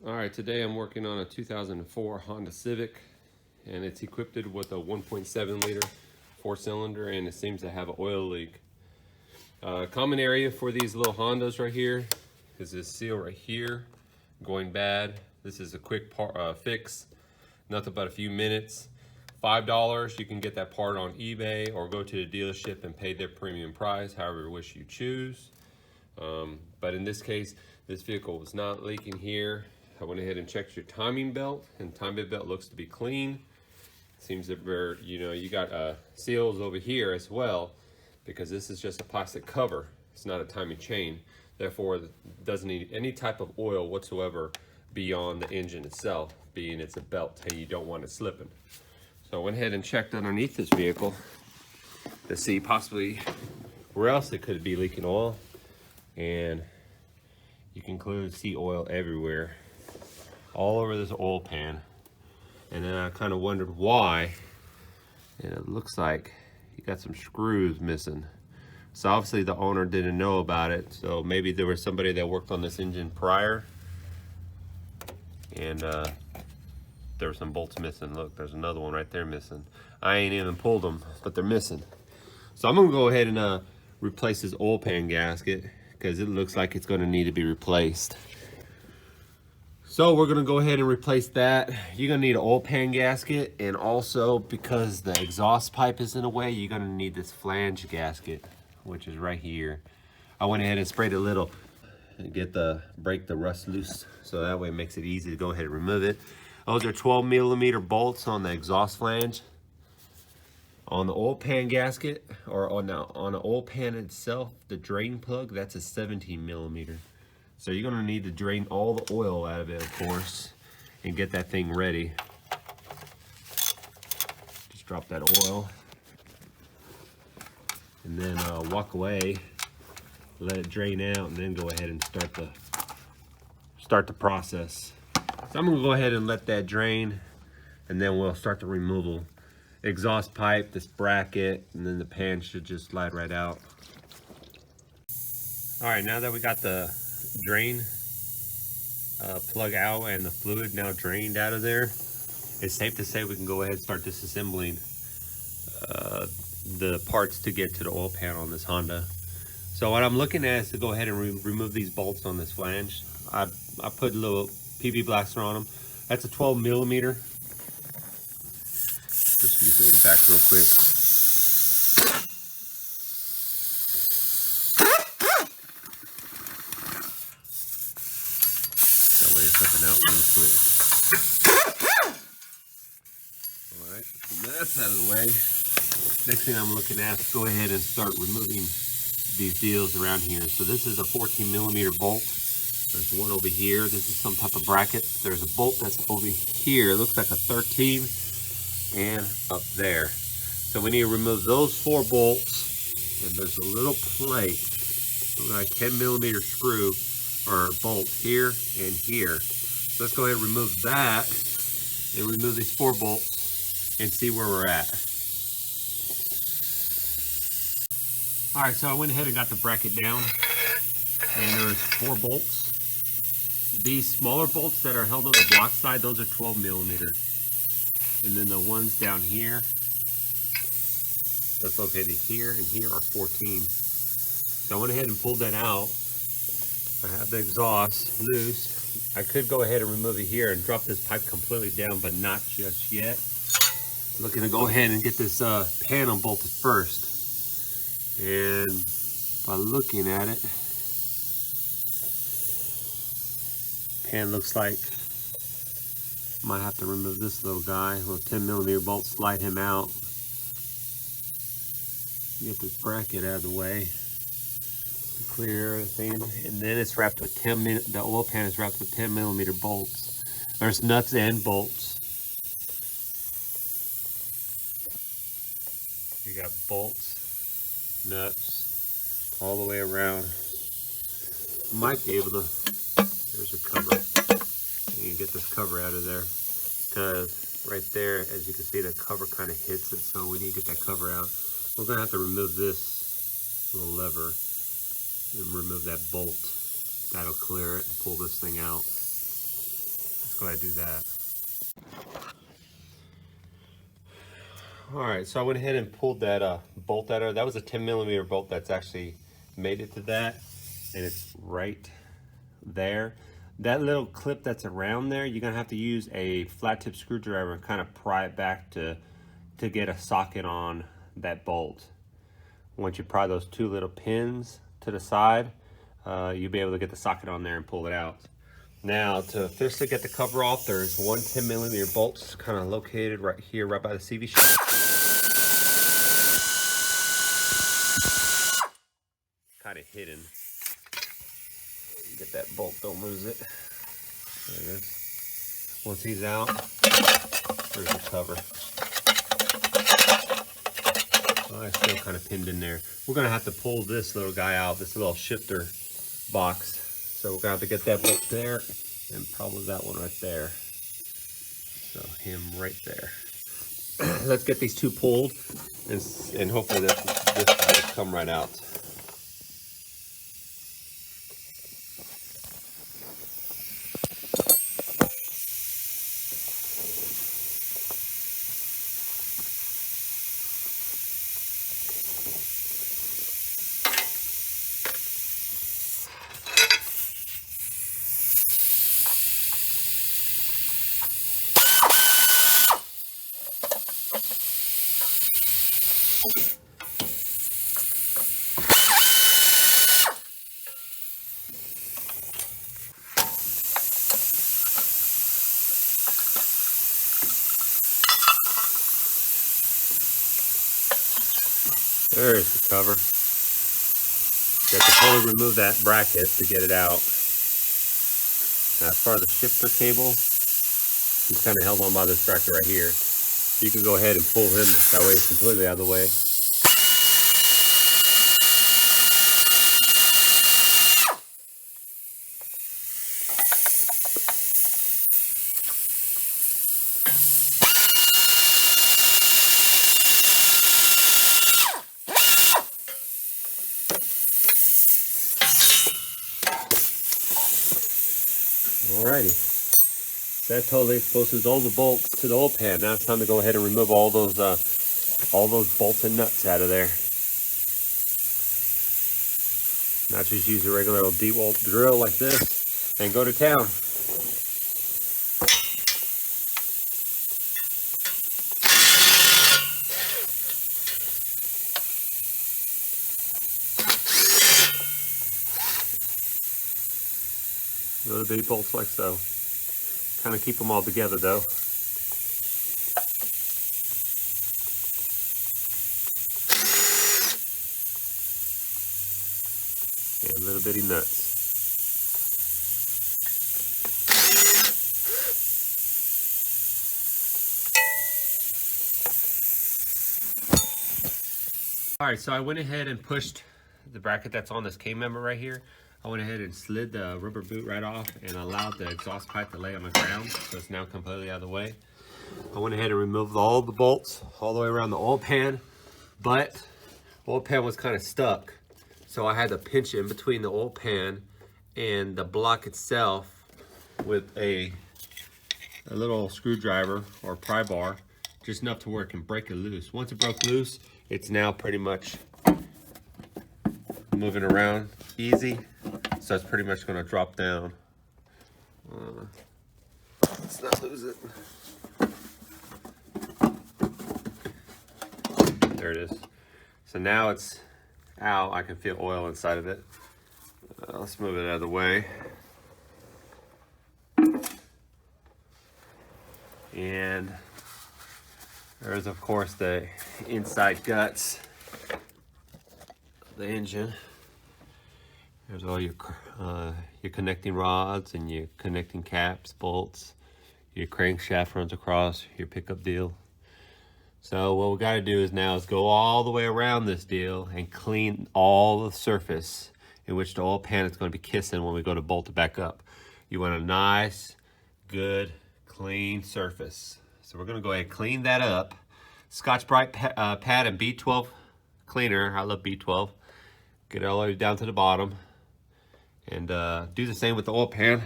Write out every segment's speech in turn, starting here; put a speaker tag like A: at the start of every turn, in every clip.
A: All right, today I'm working on a 2004 Honda Civic, and it's equipped with a 1.7 liter four-cylinder, and it seems to have an oil leak. Common area for these little Hondas right here is this seal right here going bad. This is a quick fix, nothing but a few minutes. $5, you can get that part on eBay or go to the dealership and pay their premium price, however you wish you choose. But in this case, this vehicle was not leaking here. I went ahead and checked your timing belt, and timing belt looks to be clean. Seems that you got seals over here as well, because this is just a plastic cover. It's not a timing chain. Therefore, it doesn't need any type of oil whatsoever beyond the engine itself, being it's a belt and you don't want it slipping. So I went ahead and checked underneath this vehicle to see possibly where else it could be leaking oil, and you can clearly see oil everywhere, all over this oil pan. And then I kind of wondered why, and it looks like you got some screws missing. So obviously the owner didn't know about it, so maybe there was somebody that worked on this engine prior, and there were some bolts missing. Look, there's another one right there missing. I ain't even pulled them, but they're missing. So I'm gonna go ahead and replace this oil pan gasket, because it looks like it's gonna need to be replaced. So we're gonna go ahead and replace that. You're gonna need an oil pan gasket, and also because the exhaust pipe is in the way, you're gonna need this flange gasket, which is right here. I went ahead and sprayed a little and break the rust loose, so that way it makes it easy to go ahead and remove it. Those are 12mm bolts on the exhaust flange. On the oil pan gasket, or on the oil pan itself, the drain plug, that's a 17mm. So you're gonna need to drain all the oil out of it, of course, and get that thing ready. Just drop that oil, and then walk away, let it drain out, and then go ahead and start the process. So I'm gonna go ahead and let that drain, and then we'll start the removal. Exhaust pipe, this bracket, and then the pan should just slide right out. All right, now that we got the drain plug out and the fluid now drained out of there, it's safe to say we can go ahead and start disassembling the parts to get to the oil pan on this Honda. So what I'm looking at is to go ahead and remove these bolts on this flange. I put a little PV blaster on them. That's a 12mm. Just use it back real quick. That way it's coming out real quick. Alright, so that's out of the way. Next thing I'm looking at is go ahead and start removing these deals around here. So this is a 14mm bolt. There's one over here. This is some type of bracket. There's a bolt that's over here. It looks like a 13. And up there. So we need to remove those 4 bolts, and there's a little plate, like 10mm screw or bolt here and here. So let's go ahead and remove that and remove these 4 bolts and see where we're at. All right, so I went ahead and got the bracket down, and there's 4 bolts. These smaller bolts that are held on the block side, those are 12mm. And then the ones down here, that's located here and here, are 14. So I went ahead and pulled that out. I have the exhaust loose. I could go ahead and remove it here and drop this pipe completely down, but not just yet. Looking to go ahead and get this panel bolted first. And by looking at it, pan looks like might have to remove this little guy, little 10mm bolt, slide him out. Get this bracket out of the way to clear everything, and then it's wrapped with the oil pan is wrapped with 10mm bolts. There's nuts and bolts. You got bolts, nuts, all the way around. Might be able to, there's a cover. You can get this cover out of there, because right there, as you can see, the cover kind of hits it, so we need to get that cover out. We're going to have to remove this little lever and remove that bolt. That'll clear it and pull this thing out. let's go ahead and do that. All right, so I went ahead and pulled that bolt out of. That was a 10mm bolt that's actually made it to that, and it's right there. That little clip that's around there, you're gonna have to use a flat tip screwdriver and kind of pry it back to get a socket on that bolt. Once you pry those two little pins to the side, you'll be able to get the socket on there and pull it out. Now, to officially get the cover off, there's one 10mm bolt kind of located right here, right by the CV shaft. Kind of hidden. Get that bolt, don't lose it. There it is. Once he's out, there's the cover. Oh, it's still kind of pinned in there. We're gonna have to pull this little guy out, this little shifter box. So we're gonna have to get that bolt there and probably that one right there. So him right there. Let's get these two pulled and hopefully this will come right out. There's the cover. You have to fully remove that bracket to get it out. Now, as far as the shifter cable, he's kind of held on by this bracket right here. You can go ahead and pull him that way, it's completely out of the way. Alrighty, so that totally exposes all the bolts to the oil pan. Now it's time to go ahead and remove all those bolts and nuts out of there. Not just use a regular old DeWalt drill like this and go to town. Little bitty bolts like so. Kind of keep them all together though. And little bitty nuts. All right, so I went ahead and pushed the bracket that's on this K-member right here. I went ahead and slid the rubber boot right off and allowed the exhaust pipe to lay on the ground, so it's now completely out of the way. I went ahead and removed all the bolts all the way around the oil pan, but the oil pan was kind of stuck, so I had to pinch it in between the oil pan and the block itself with a little screwdriver or pry bar, just enough to where it can break it loose. Once it broke loose, it's now pretty much moving around easy, so it's pretty much going to drop down. Let's not lose it. There it is. So now it's out. I can feel oil inside of it. Let's move it out of the way. And there's of course the inside guts of the engine. There's all your connecting rods and your connecting caps, bolts. Your crankshaft runs across your pickup deal. So what we got to do is go all the way around this deal and clean all the surface in which the oil pan is going to be kissing when we go to bolt it back up. You want a nice, good, clean surface. So we're going to go ahead and clean that up. Scotch-Brite pad and B12 cleaner. I love B12. Get it all the way down to the bottom. And do the same with the oil pan.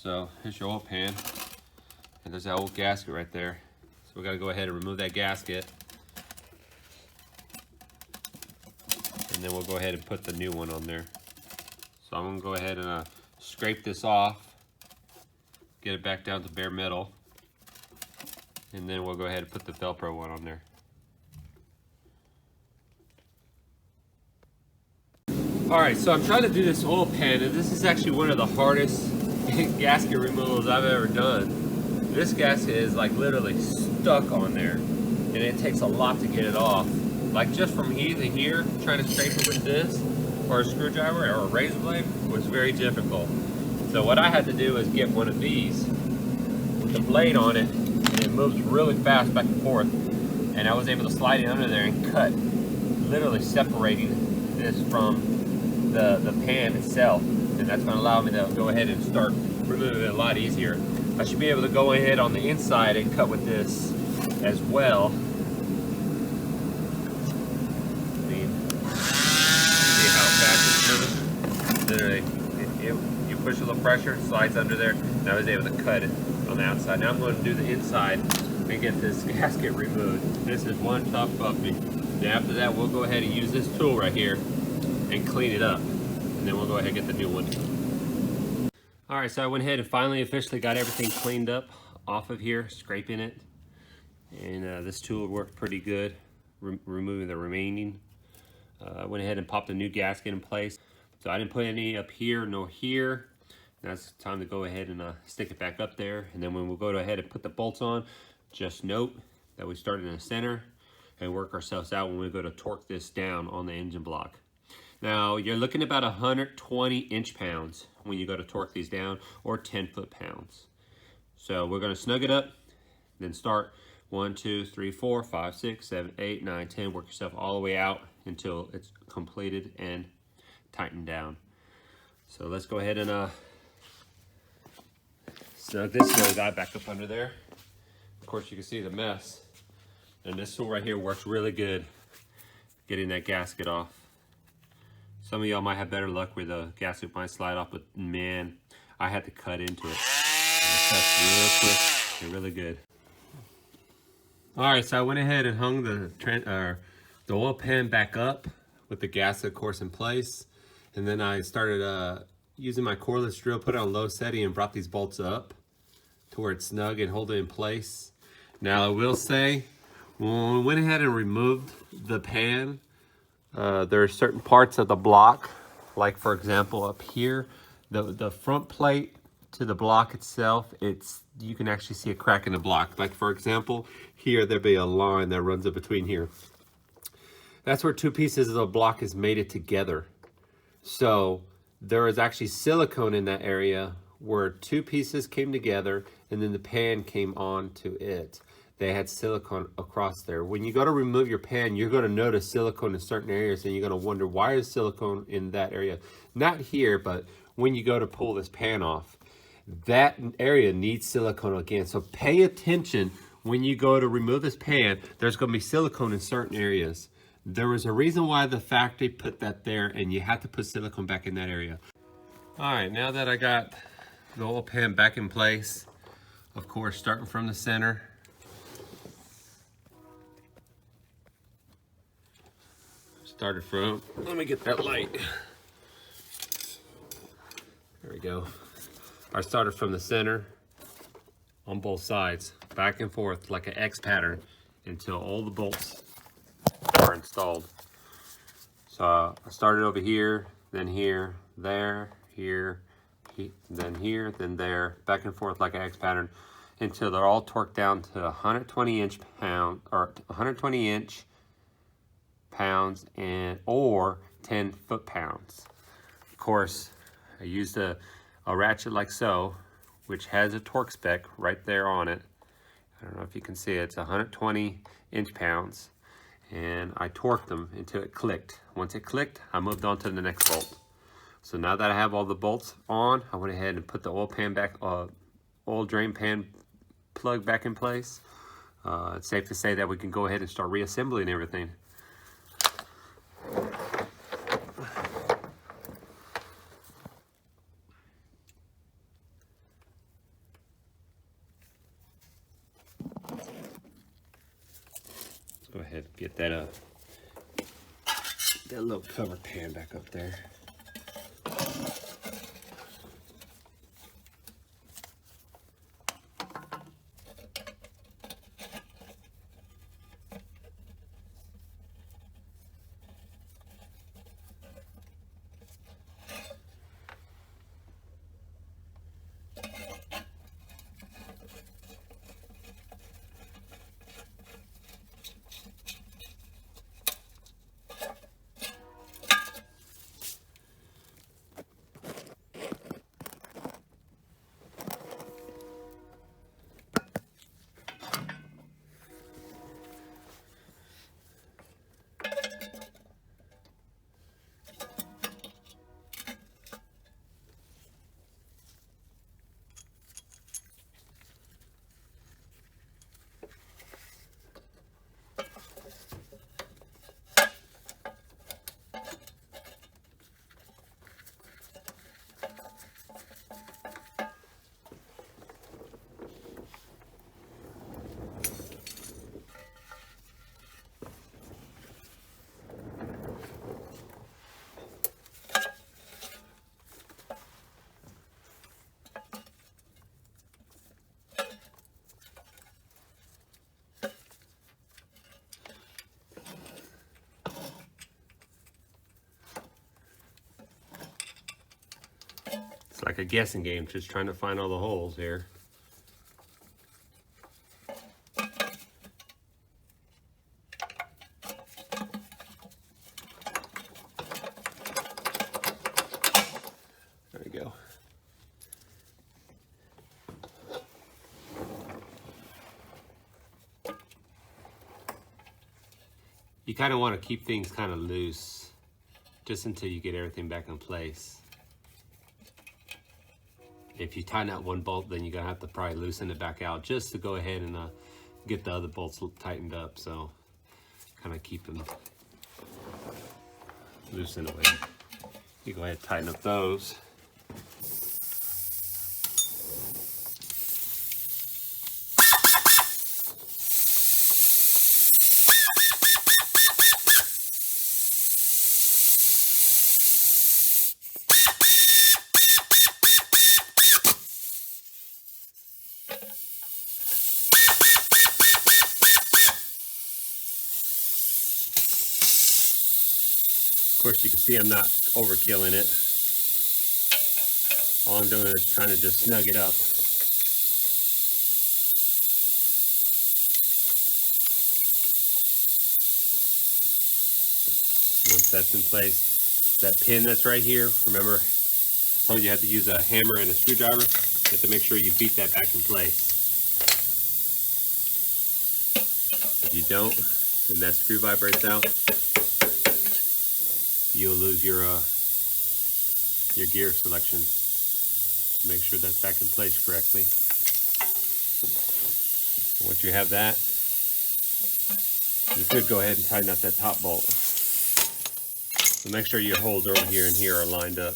A: So here's your oil pan, and there's that old gasket right there. So we got to go ahead and remove that gasket, and then we'll go ahead and put the new one on there. So I'm gonna go ahead and scrape this off, get it back down to bare metal, and then we'll go ahead and put the Velcro one on there. Alright, so I'm trying to do this oil pan, and this is actually one of the hardest gasket removals I've ever done. This gasket is like literally stuck on there, and it takes a lot to get it off. Like just from either here, trying to scrape it with this, or a screwdriver, or a razor blade, was very difficult. So what I had to do is get one of these with the blade on it, and it moves really fast back and forth. And I was able to slide it under there and cut, literally separating this from the pan itself, and that's going to allow me to go ahead and start removing it a lot easier. I should be able to go ahead on the inside and cut with this as well. I mean, see how fast it's moving? Literally, you push a little pressure, it slides under there, and I was able to cut it on the outside. Now I'm going to do the inside and get this gasket removed. This is one tough puppy. Then after that, we'll go ahead and use this tool right here and clean it up, and then we'll go ahead and get the new one. All right, so I went ahead and finally officially got everything cleaned up off of here, scraping it, and this tool worked pretty good, removing the remaining. I went ahead and popped a new gasket in place, so I didn't put any up here nor here. Now it's time to go ahead and stick it back up there, and then when we'll go ahead and put the bolts on, just note that we start in the center and work ourselves out when we go to torque this down on the engine block. Now, you're looking about 120 inch-pounds when you go to torque these down, or 10 foot-pounds. So we're going to snug it up, then start 1, 2, 3, 4, 5, 6, 7, 8, 9, 10. Work yourself all the way out until it's completed and tightened down. So let's go ahead and snug this little guy back up under there. Of course, you can see the mess. And this tool right here works really good getting that gasket off. Some of y'all might have better luck where the gasket might slide off, but man, I had to cut into it. And it cuts real quick and really good. All right, so I went ahead and hung the oil pan back up with the gasket, of course, in place. And then I started using my cordless drill, put it on low setting, and brought these bolts up to where it's snug and hold it in place. Now, I will say, when we went ahead and removed the pan, there are certain parts of the block, like for example up here, the front plate to the block itself, you can actually see a crack in the block. Like for example, here there'd be a line that runs in between here. That's where two pieces of the block is mated together. So there is actually silicone in that area where two pieces came together, and then the pan came onto it. They had silicone across there. When you go to remove your pan, you're going to notice silicone in certain areas, and you're going to wonder, why is silicone in that area? Not here, but when you go to pull this pan off, that area needs silicone again. So pay attention when you go to remove this pan. There's going to be silicone in certain areas. There was a reason why the factory put that there, and you have to put silicone back in that area. All right, now that I got the oil pan back in place, of course, starting from the center, started from, let me get that light. There we go. I started from the center on both sides, back and forth like an X pattern until all the bolts are installed. So I started over here, then here, there, here, then here, then there, back and forth like an X pattern until they're all torqued down to 120 inch pounds or 10 foot-pounds. Of course, I used a ratchet like so, which has a torque spec right there on it. I don't know if you can see it. It's 120 inch-pounds, and I torqued them until it clicked. Once it clicked, I moved on to the next bolt. So now that I have all the bolts on, I went ahead and put the oil drain pan plug back in place. It's safe to say that we can go ahead and start reassembling everything. Go ahead and get that that little cover pan back up there. It's like a guessing game, just trying to find all the holes here. There we go. You kind of want to keep things kind of loose just until you get everything back in place. If you tighten out one bolt, then you're gonna have to probably loosen it back out just to go ahead and get the other bolts tightened up. So kind of keep them loose in a way. You go ahead and tighten up those. Of course, you can see I'm not overkilling it. All I'm doing is trying to just snug it up. Once that's in place, that pin that's right here, remember I told you you have to use a hammer and a screwdriver. You have to make sure you beat that back in place. If you don't, and that screw vibrates out, you'll lose your gear selection. Make sure that's back in place correctly. Once you have that, you could go ahead and tighten up that top bolt. So make sure your holes over here and here are lined up.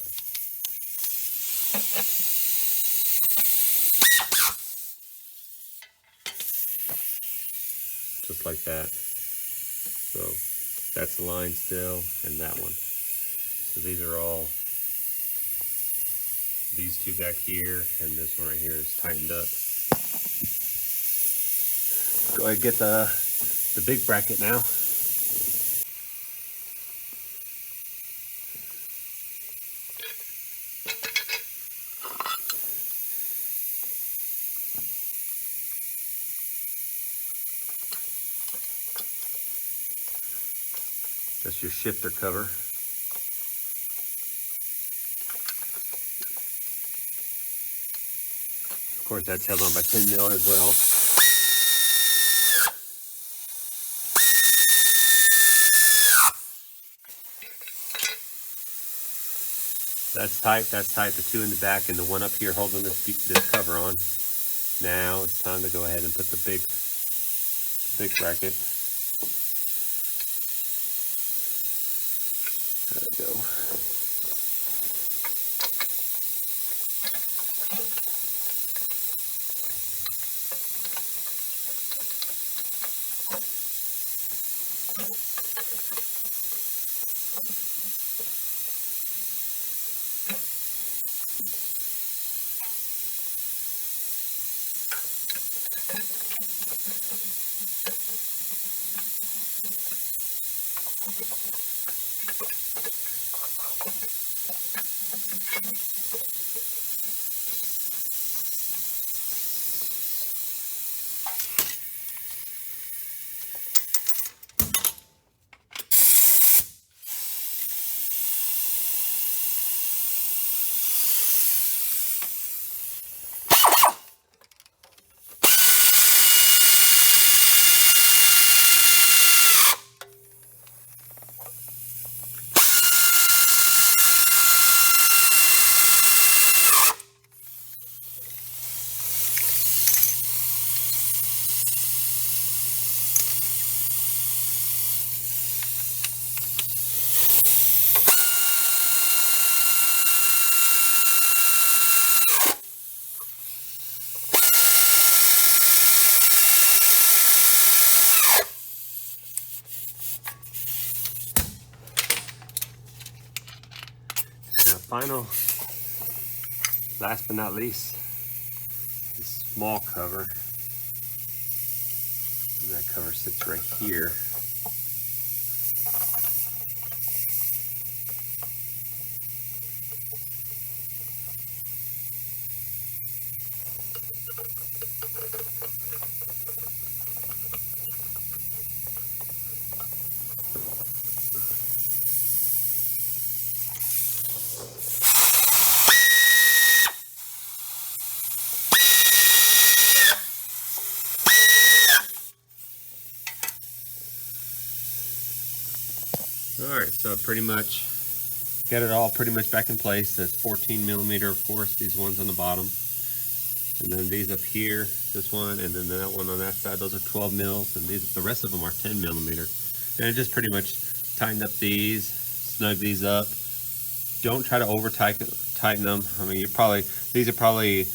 A: Just like that. So that's the line still, and that one. So these are all, these two back here, and this one right here is tightened up. Go ahead and get the big bracket now. That's your shifter cover. Of course, that's held on by 10 mil as well. That's tight, the two in the back and the one up here holding this cover on. Now it's time to go ahead and put the big bracket. There we go. final, last but not least, this small cover. That cover sits right here. Alright, so pretty much got it all pretty much back in place. That's 14 millimeter, of course, these ones on the bottom. And then these up here, this one, and then that one on that side, those are 12 mils, and these, the rest of them are 10 millimeter. And I just pretty much tightened up these, snug these up. Don't try to over tighten them. I mean, these are probably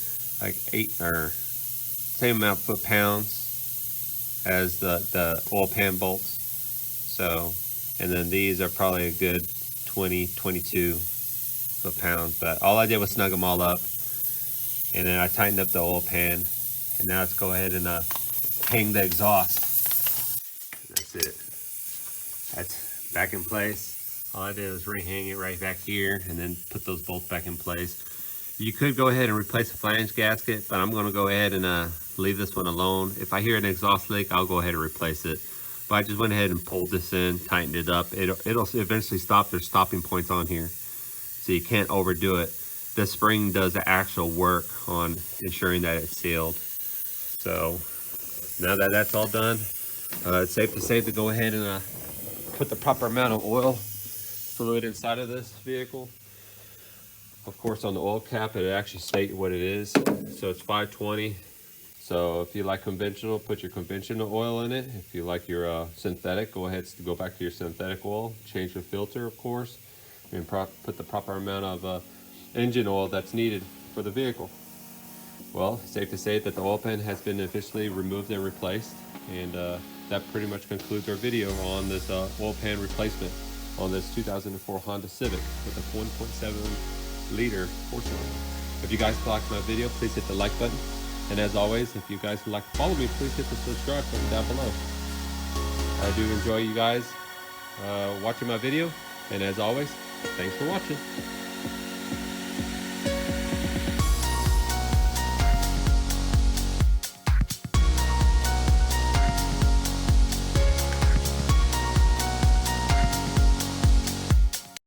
A: like 8 or same amount of foot-pounds as the oil pan bolts. So, and then these are probably a good 20, 22 foot-pounds. But all I did was snug them all up. And then I tightened up the oil pan. And now let's go ahead and hang the exhaust. And that's it. That's back in place. All I did was re-hang it right back here and then put those bolts back in place. You could go ahead and replace the flange gasket, but I'm gonna go ahead and leave this one alone. If I hear an exhaust leak, I'll go ahead and replace it. But I just went ahead and pulled this in, tightened it up. It'll eventually stop. There's stopping points on here, so you can't overdo it. The spring does the actual work on ensuring that it's sealed. So now that that's all done, it's safe to say to go ahead and put the proper amount of oil fluid inside of this vehicle. Of course, on the oil cap, it actually states what it is. So it's 520. So if you like conventional, put your conventional oil in it. If you like your synthetic, go ahead to go back to your synthetic oil. Change the filter, of course, and put the proper amount of engine oil that's needed for the vehicle. Well, safe to say that the oil pan has been officially removed and replaced, and that pretty much concludes our video on this oil pan replacement on this 2004 Honda Civic with a 1.7 liter 4-cylinder. If you guys liked my video, please hit the like button. And as always, if you guys would like to follow me, please hit the subscribe button down below. I do enjoy you guys watching my video. And as always, thanks for watching.